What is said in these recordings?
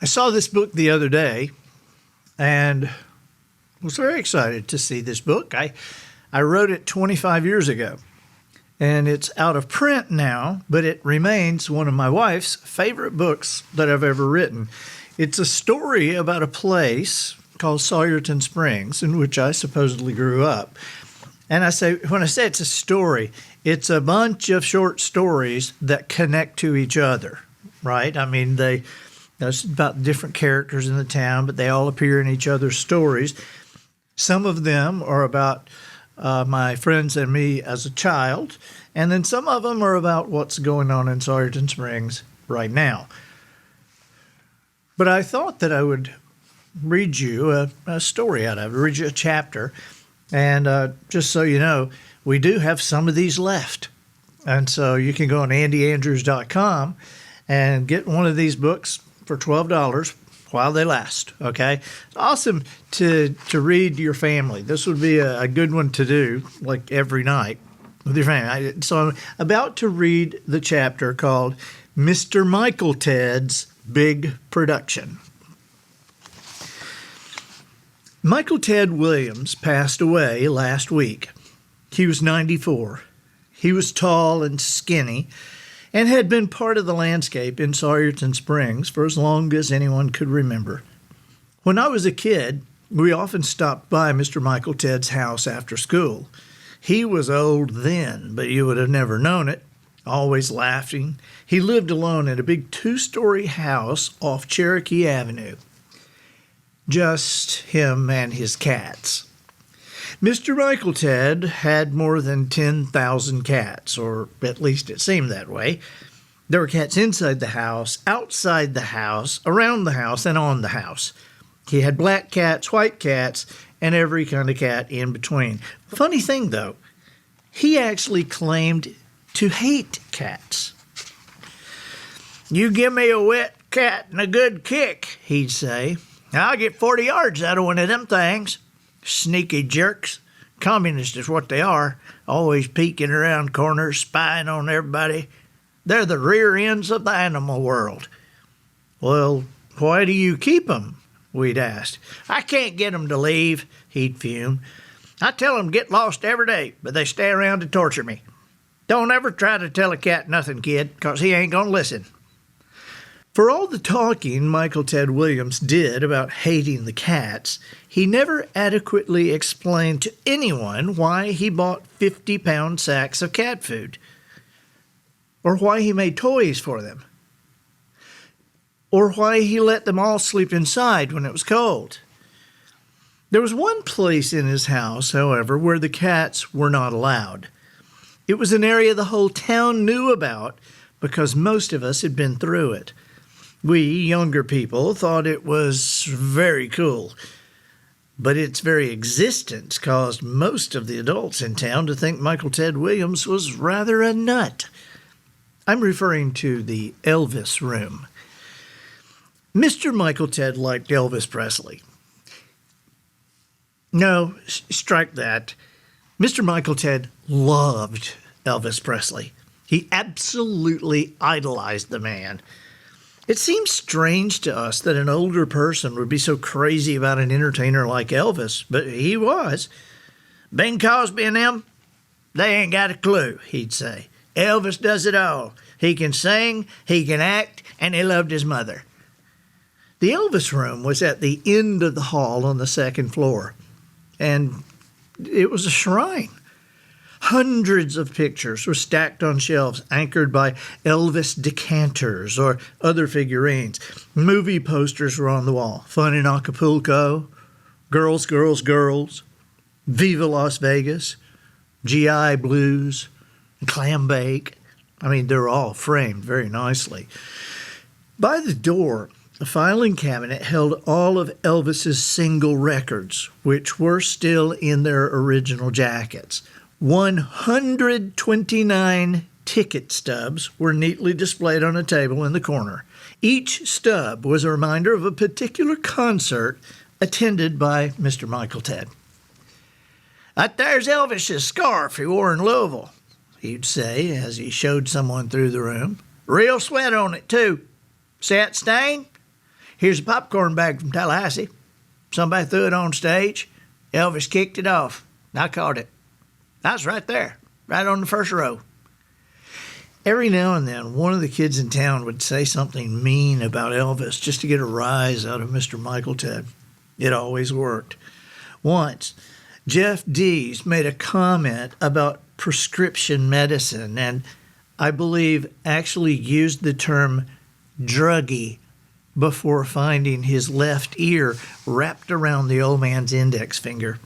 I saw this book the other day and was very excited to see this book. I wrote it 25 years ago, and it's out of print now, but it remains one of my wife's favorite books that I've ever written. It's a story about a place called Sawyerton Springs, in which I supposedly grew up. And when I say it's a story, it's a bunch of short stories that connect to each other, right? I mean, it's about different characters in the town, but they all appear in each other's stories. Some of them are about my friends and me as a child, and then some of them are about what's going on in Sawyerton Springs right now. But I thought that I would read you a story out of it, read you a chapter, and just so you know, we do have some of these left. And so you can go on andyandrews.com and get one of these books for $12 while they last, okay? It's awesome to read to your family. This would be a good one to do, like every night with your family. So I'm about to read the chapter called Mr. Michael Ted's Big Production. Michael Ted Williams passed away last week. He was 94. He was tall and skinny and had been part of the landscape in Sawyerton Springs for as long as anyone could remember. When I was a kid, we often stopped by Mr. Michael Ted's house after school. He was old then, but you would have never known it, always laughing. He lived alone in a big 2-story house off Cherokee Avenue. Just him and his cats. Mr. Michael Ted had more than 10,000 cats, or at least it seemed that way. There were cats inside the house, outside the house, around the house, and on the house. He had black cats, white cats, and every kind of cat in between. Funny thing, though, he actually claimed to hate cats. "You give me a wet cat and a good kick," he'd say. "I'll get 40 yards out of one of them things. Sneaky jerks. Communists is what they are, always peeking around corners, spying on everybody. They're the rear ends of the animal world." "Well, why do you keep 'em?" we'd ask. "I can't get 'em to leave," he'd fume. "I tell 'em to get lost every day, but they stay around to torture me. Don't ever try to tell a cat nothing, kid, 'cause he ain't gonna listen." For all the talking Michael Ted Williams did about hating the cats, he never adequately explained to anyone why he bought 50-pound sacks of cat food, or why he made toys for them, or why he let them all sleep inside when it was cold. There was one place in his house, however, where the cats were not allowed. It was an area the whole town knew about because most of us had been through it. We younger people thought it was very cool, but its very existence caused most of the adults in town to think Michael Ted Williams was rather a nut. I'm referring to the Elvis room. Mr. Michael Ted liked Elvis Presley. No, strike that. Mr. Michael Ted loved Elvis Presley. He absolutely idolized the man. It seems strange to us that an older person would be so crazy about an entertainer like Elvis, but he was. "Bing Crosby and them, they ain't got a clue," he'd say. "Elvis does it all. He can sing, he can act, and he loved his mother." The Elvis room was at the end of the hall on the second floor, and it was a shrine. Hundreds of pictures were stacked on shelves, anchored by Elvis decanters or other figurines. Movie posters were on the wall. Fun in Acapulco, Girls, Girls, Girls, Viva Las Vegas, GI Blues, Clam Bake. I mean, they're all framed very nicely. By the door, a filing cabinet held all of Elvis's single records, which were still in their original jackets. 129 ticket stubs were neatly displayed on a table in the corner. Each stub was a reminder of a particular concert attended by Mr. Michael Ted. "That there's Elvis's scarf he wore in Louisville," he'd say as he showed someone through the room. "Real sweat on it, too. See that stain? Here's a popcorn bag from Tallahassee. Somebody threw it on stage. Elvis kicked it off. I caught it. I was right there, right on the first row. Every now and then, one of the kids in town would say something mean about Elvis just to get a rise out of Mr. Michael Ted. It always worked. Once, Jeff Dees made a comment about prescription medicine and, I believe, actually used the term druggy before finding his left ear wrapped around the old man's index finger.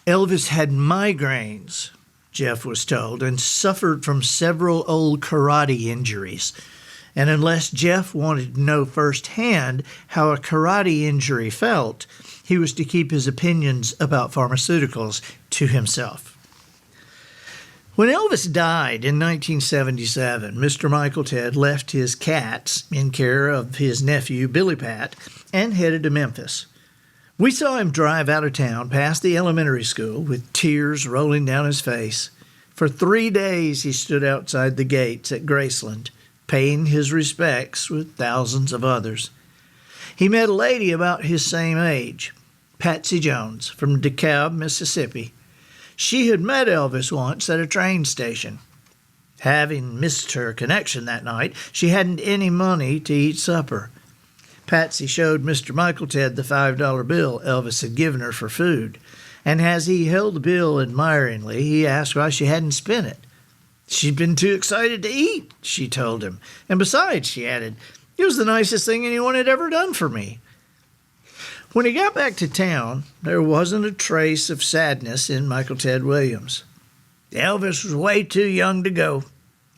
Elvis had migraines, Jeff was told, and suffered from several old karate injuries. And unless Jeff wanted to know firsthand how a karate injury felt, he was to keep his opinions about pharmaceuticals to himself. When Elvis died in 1977, Mr. Michael Ted left his cats in care of his nephew, Billy Pat, and headed to Memphis. We saw him drive out of town past the elementary school with tears rolling down his face. For 3 days he stood outside the gates at Graceland, paying his respects with thousands of others. He met a lady about his same age, Patsy Jones, from DeKalb, Mississippi. She had met Elvis once at a train station. Having missed her connection that night, she hadn't any money to eat supper. Patsy showed Mr. Michael Ted the $5 bill Elvis had given her for food, and as he held the bill admiringly, he asked why she hadn't spent it. She'd been too excited to eat, she told him. And besides, she added, it was the nicest thing anyone had ever done for me. When he got back to town, there wasn't a trace of sadness in Michael Ted Williams. Elvis was way too young to go,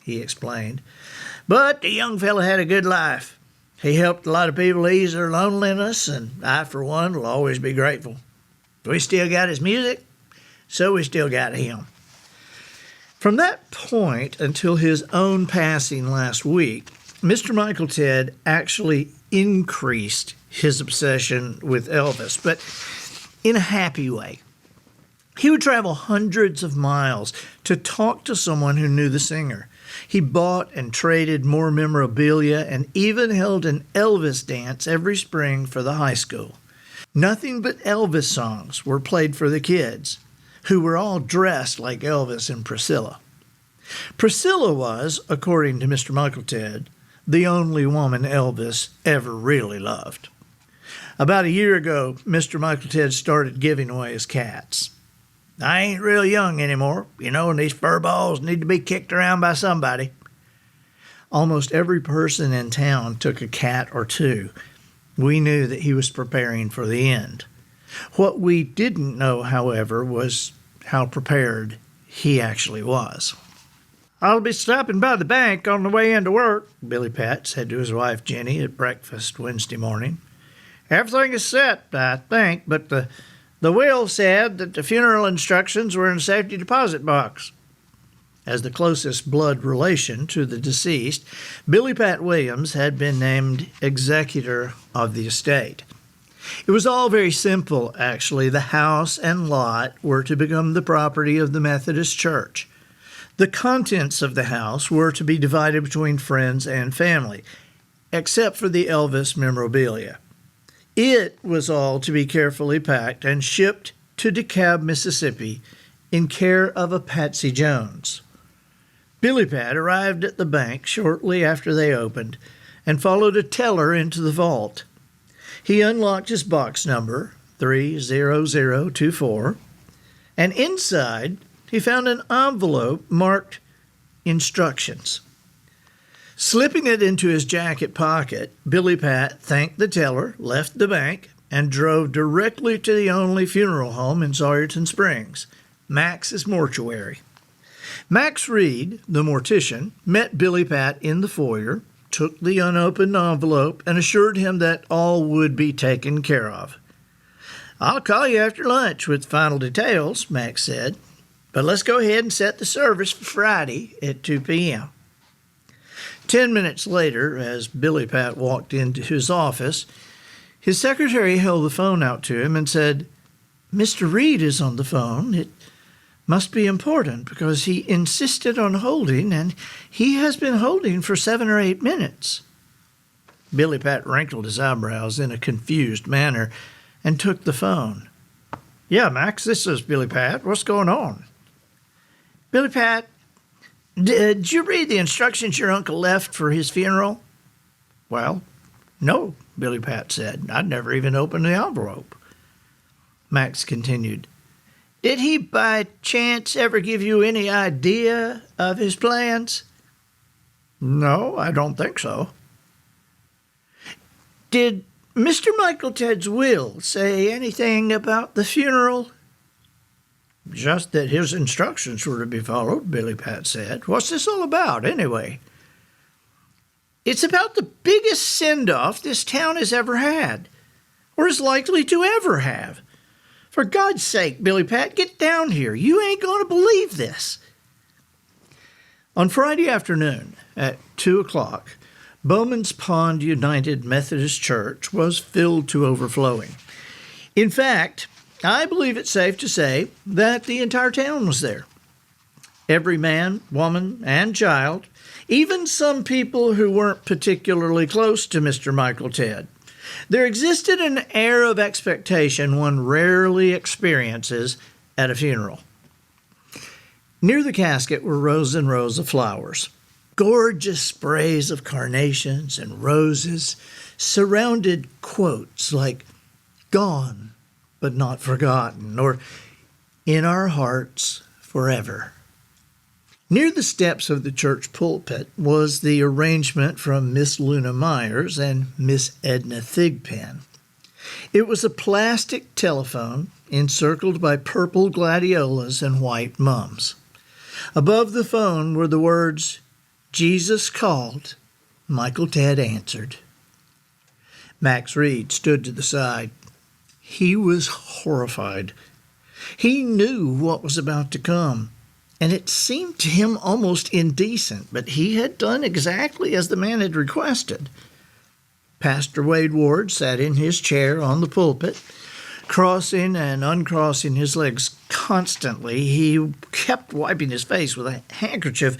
he explained. But the young fella had a good life. He helped a lot of people ease their loneliness, and I, for one, will always be grateful. We still got his music, so we still got him. From that point until his own passing last week, Mr. Michael Ted actually increased his obsession with Elvis, but in a happy way. He would travel hundreds of miles to talk to someone who knew the singer. He bought and traded more memorabilia and even held an Elvis dance every spring for the high school. Nothing but Elvis songs were played for the kids, who were all dressed like Elvis and Priscilla. Priscilla was, according to Mr. Michael Ted, the only woman Elvis ever really loved. About a year ago, Mr. Michael Ted started giving away his cats. I ain't real young anymore, and these fur balls need to be kicked around by somebody. Almost every person in town took a cat or two. We knew that he was preparing for the end. What we didn't know, however, was how prepared he actually was. I'll be stopping by the bank on the way into work, Billy Pat said to his wife Jenny at breakfast Wednesday morning. Everything is set, I think, but the will said that the funeral instructions were in a safety deposit box. As the closest blood relation to the deceased, Billy Pat Williams had been named executor of the estate. It was all very simple, actually. The house and lot were to become the property of the Methodist Church. The contents of the house were to be divided between friends and family, except for the Elvis memorabilia. It was all to be carefully packed and shipped to DeKalb, Mississippi, in care of a Patsy Jones. Billy Pat arrived at the bank shortly after they opened and followed a teller into the vault. He unlocked his box number, 30024, and inside he found an envelope marked Instructions. Slipping it into his jacket pocket, Billy Pat thanked the teller, left the bank, and drove directly to the only funeral home in Sawyerton Springs, Max's Mortuary. Max Reed, the mortician, met Billy Pat in the foyer, took the unopened envelope, and assured him that all would be taken care of. I'll call you after lunch with final details, Max said, but let's go ahead and set the service for Friday at 2 p.m. 10 minutes later, as Billy Pat walked into his office, his secretary held the phone out to him and said, Mr. Reed is on the phone. It must be important because he insisted on holding, and he has been holding for 7 or 8 minutes. Billy Pat wrinkled his eyebrows in a confused manner and took the phone. "Yeah, Max, this is Billy Pat. What's going on?" "Billy Pat, did you read the instructions your uncle left for his funeral?" "Well, no," Billy Pat said. "I'd never even opened the envelope." Max continued. "Did he by chance ever give you any idea of his plans?" "No, I don't think so." "Did Mr. Michael Ted's will say anything about the funeral?" "Just that his instructions were to be followed," Billy Pat said. "What's this all about, anyway?" "It's about the biggest send-off this town has ever had, or is likely to ever have. For God's sake, Billy Pat, get down here. You ain't going to believe this." On Friday afternoon at 2 o'clock, Bowman's Pond United Methodist Church was filled to overflowing. In fact, I believe it's safe to say that the entire town was there. Every man, woman, and child, even some people who weren't particularly close to Mr. Michael Ted. There existed an air of expectation one rarely experiences at a funeral. Near the casket were rows and rows of flowers. Gorgeous sprays of carnations and roses surrounded quotes like "gone but not forgotten" or "in our hearts forever." Near the steps of the church pulpit was the arrangement from Miss Luna Myers and Miss Edna Thigpen. It was a plastic telephone encircled by purple gladiolas and white mums. Above the phone were the words, "Jesus called, Michael Ted answered." Max Reed stood to the side. He was horrified. He knew what was about to come, and it seemed to him almost indecent, but he had done exactly as the man had requested. Pastor Wade Ward sat in his chair on the pulpit, crossing and uncrossing his legs constantly. He kept wiping his face with a handkerchief.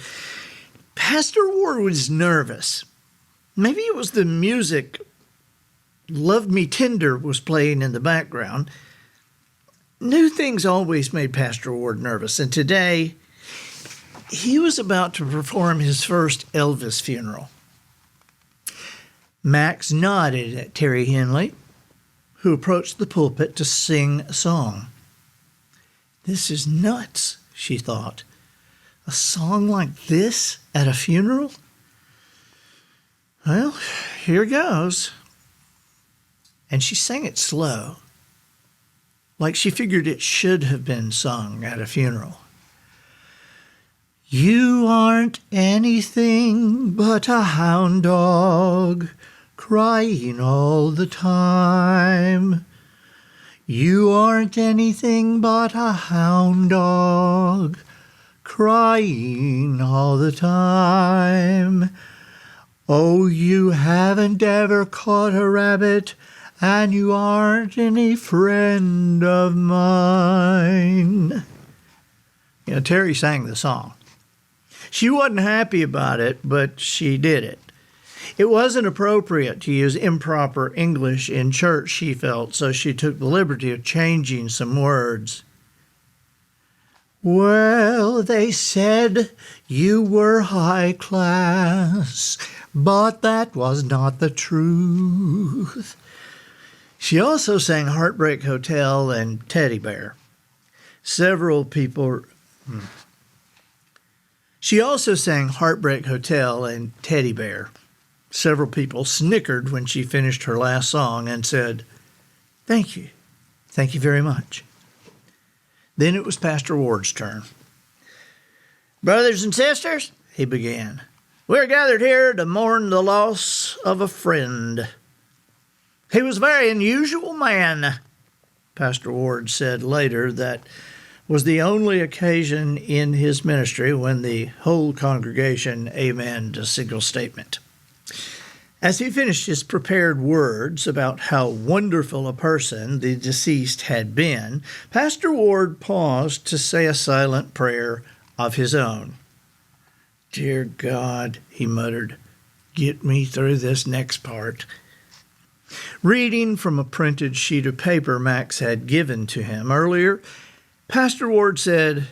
Pastor Ward was nervous. Maybe it was the music "Love Me Tender" was playing in the background. New things always made Pastor Ward nervous, and today he was about to perform his first Elvis funeral. Max nodded at Terry Henley, who approached the pulpit to sing a song. "This is nuts," she thought. "A song like this at a funeral? Well, here goes." And she sang it slow, like she figured it should have been sung at a funeral. "You aren't anything but a hound dog, crying all the time. You aren't anything but a hound dog, crying all the time. Oh, you haven't ever caught a rabbit, and you aren't any friend of mine." You know, Terry sang the song. She wasn't happy about it, but she did it. It wasn't appropriate to use improper English in church, she felt, so she took the liberty of changing some words. "Well, they said you were high class, but that was not the truth." She also sang Heartbreak Hotel and Teddy Bear. She also sang Heartbreak Hotel and Teddy Bear. Several people snickered when she finished her last song and said, "Thank you. Thank you very much." Then it was Pastor Ward's turn. "Brothers and sisters," he began, "we're gathered here to mourn the loss of a friend. He was a very unusual man." Pastor Ward said later that was the only occasion in his ministry when the whole congregation amened a single statement. As he finished his prepared words about how wonderful a person the deceased had been, Pastor Ward paused to say a silent prayer of his own. "Dear God," he muttered, get me through this next part. Reading from a printed sheet of paper Max had given to him earlier, Pastor Ward said,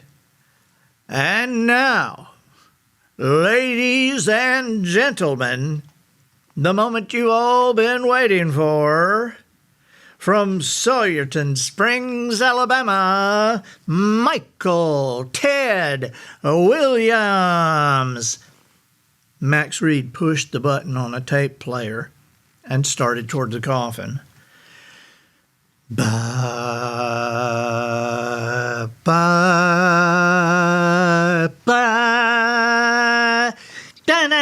"And now, ladies and gentlemen, the moment you all been waiting for, from Sawyerton Springs, Alabama, Michael Ted Williams." Max Reed pushed the button on a tape player and started toward the coffin. Bye, bye, bye, da-na.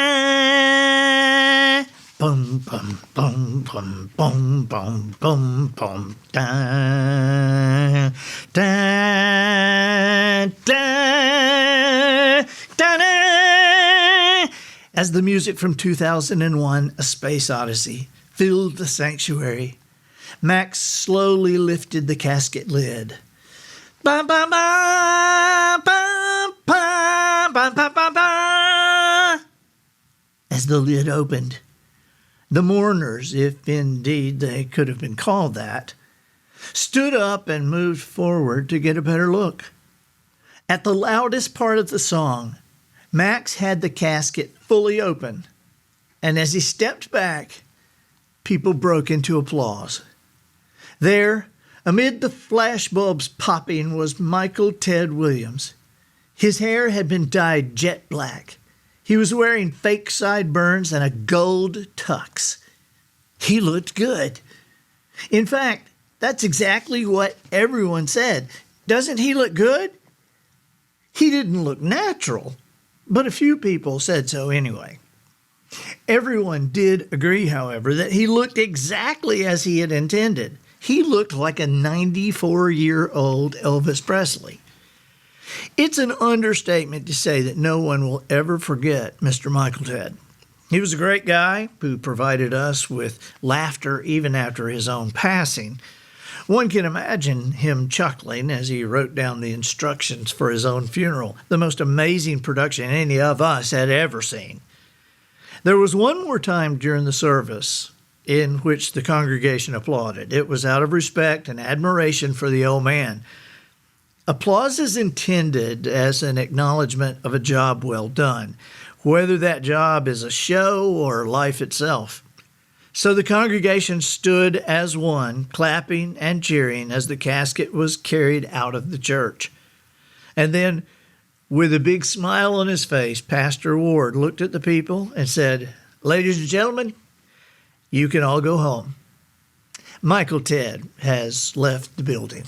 Bum, bum, bum, bum, bum, bum, bum, bum, da, da, da, da-na. As the music from 2001, A Space Odyssey, filled the sanctuary, Max slowly lifted the casket lid. Ba ba ba ba ba ba ba ba ba. As the lid opened, the mourners, if indeed they could have been called that, stood up and moved forward to get a better look. At the loudest part of the song, Max had the casket fully open, and as he stepped back, people broke into applause. There, amid the flashbulbs popping, was Michael Ted Williams. His hair had been dyed jet black. He was wearing fake sideburns and a gold tux. He looked good. In fact, that's exactly what everyone said. Doesn't he look good? He didn't look natural, but a few people said so anyway. Everyone did agree, however, that he looked exactly as he had intended. He looked like a 94-year-old Elvis Presley. It's an understatement to say that no one will ever forget Mr. Michael Ted. He was a great guy who provided us with laughter even after his own passing. One can imagine him chuckling as he wrote down the instructions for his own funeral, the most amazing production any of us had ever seen. There was one more time during the service in which the congregation applauded. It was out of respect and admiration for the old man. Applause is intended as an acknowledgement of a job well done, whether that job is a show or life itself. So the congregation stood as one, clapping and cheering as the casket was carried out of the church. And then, with a big smile on his face, Pastor Ward looked at the people and said, "Ladies and gentlemen, you can all go home. Michael Ted has left the building."